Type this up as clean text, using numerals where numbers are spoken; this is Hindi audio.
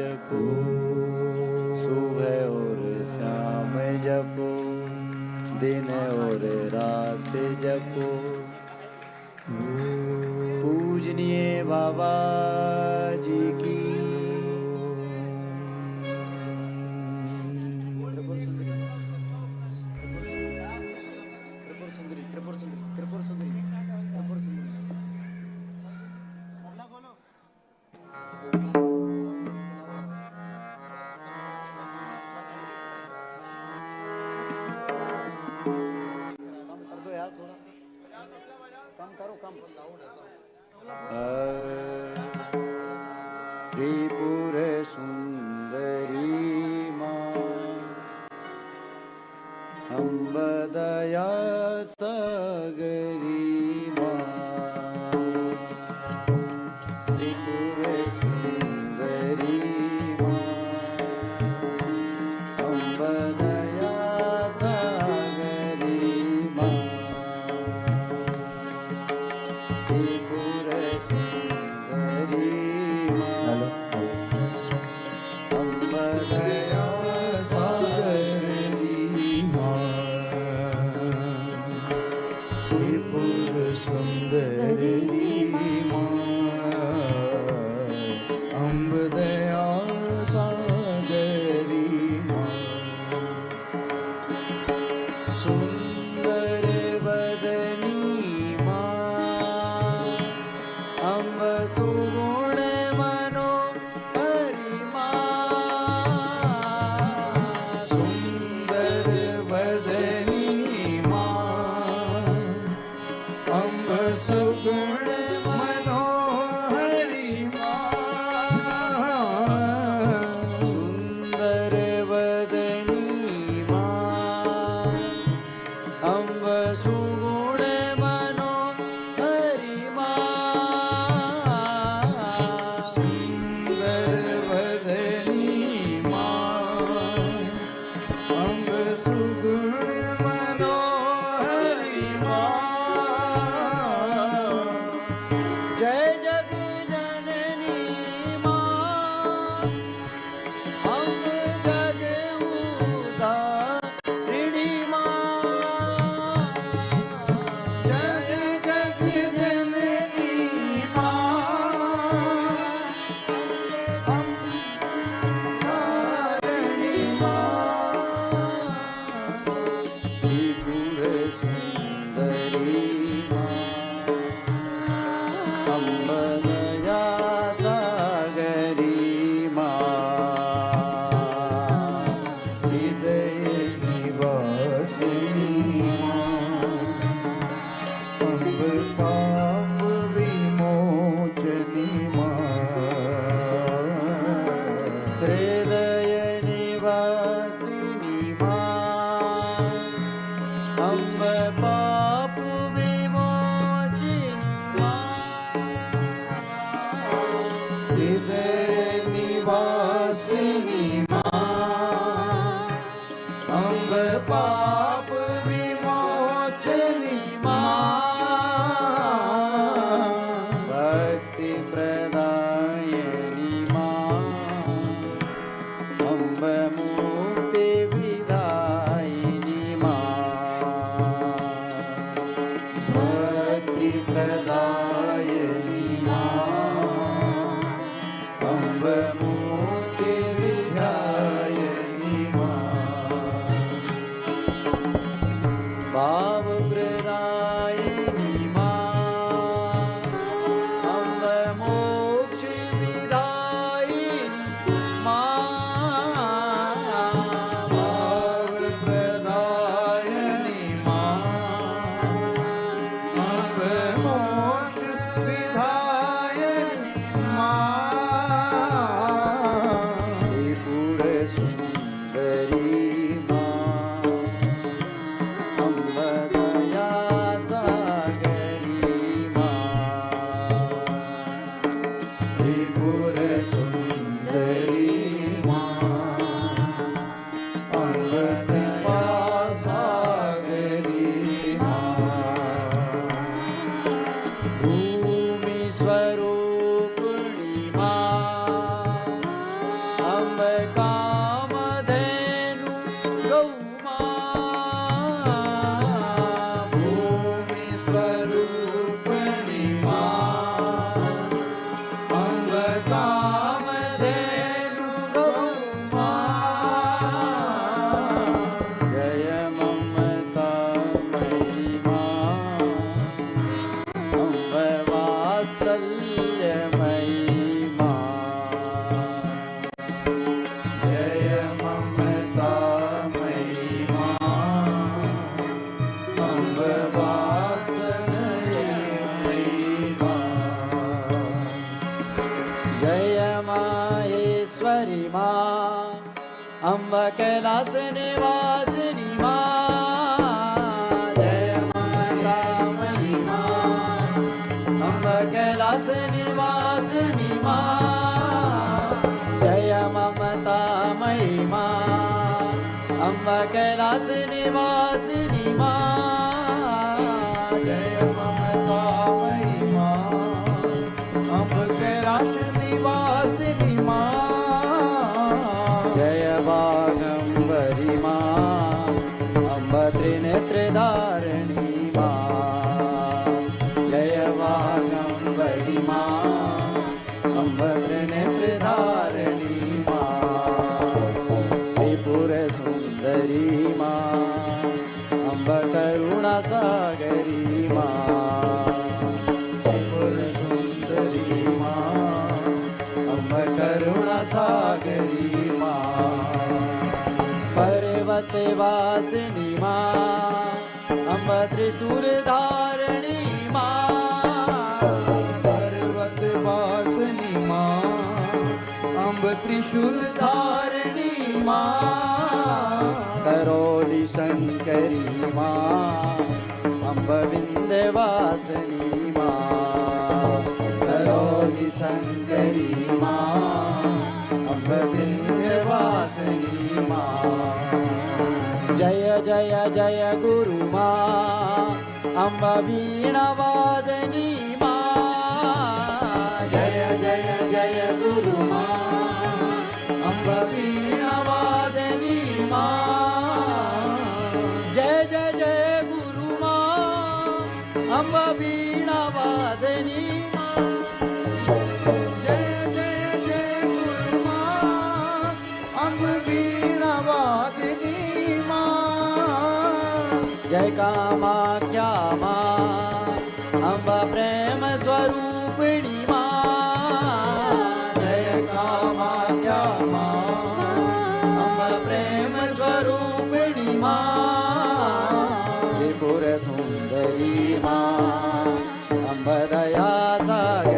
जपो, सुबह और शाम जपो, दिन और रात जपो। पूजनीय बाबा जी की त्रिपुर सुंदरी माँ, अम्ब दया सागरी माँ। त्रिपुर सुंदरी माँ, अम्ब दया सागरी माँ। त्रिपुर सुंदरी माँ, अम्ब दया सागरी माँ। त्रिपुर सुंदरी माँ, अम्ब दया सागरी माँ। सुंदर बदनी माँ, अम्ब सुगुण मनोहरी माँ। सुंदर बदनी माँ, अम्ब सुगुण मनोहरी माँ। सुंदर बदनी माँ, अम्ब सुगुण मनोहरी माँ। सुंदर बदनी माँ, अम्ब सुगुण मनोहरी माँ। जय जग जननी माँ, अम्ब जग उधारिणी माँ। जग जग जननी माँ, अम्ब धारिणी माँ। त्रिपुर सुंदरी माँ, अम्ब दया सागरी माँ। हृदय निवासिनी माँ, अम्ब पाप विमोचनी माँ। हृदय निवासिनी माँ, अम्ब पाप विमोचनी माँ। हृदय निवासिनी माँ, अम्ब पाप विमोचनी माँ। भक्ति प्रदायिनी माँ, अम्ब मुक्ति विदायिनी माँ। भक्ति प्रदायिनी माँ, अम्ब मुक्ति विदायिनी माँ। भाव प्रदायिनी माँ, अम्ब मोक्ष विदायिनी माँ। भाव प्रदायिनी माँ, अम्ब मोक्ष विदायिनी माँ। कामेश्वरी मा अंब कैलास निवासिनी मा जय ममतामयी मा अंब कैलास निवासिनी मा जय ममतामयी मा अंब कैलास निवासिनी मा जय ममतामयी मा अंब कैलास निवासिनी मा जय बागंबरी मा अंब त्रिनेत्रधारिणी मा जय बागंबरी मा अंब त्रिनेत्रधारिणी मा त्रिपुर सुंदरी मा अंब करुणा सागरी मा त्रिपुर सुंदरी मा अंब करुणा सागरी मा पर्वत वासिनी मा अंब त्रिशूल धारिणी मा पर्वत वासिनी मा अंब त्रिशूल धारिणी मा करोली शंकरी मा अंब विंध्यवासिनी मा करोली शंकरी मा अंब विंध्यवासिनी मा जय जय जय गुरु मा अंब वीणावादनी मा जय जय जय गुरु मा अंब वीणावादनी मा जय जय जय गुरु मा अंब वीणावादनी मा जय जय जय गुरु मा अंब वीणावादनी मा जय कामाख्या मा अंब प्रेम स्वरूपिणी मा जय कामाख्या मा अंब प्रेम स्वरूपिणी मा त्रिपुर सुंदरी मा अंब दया सागरी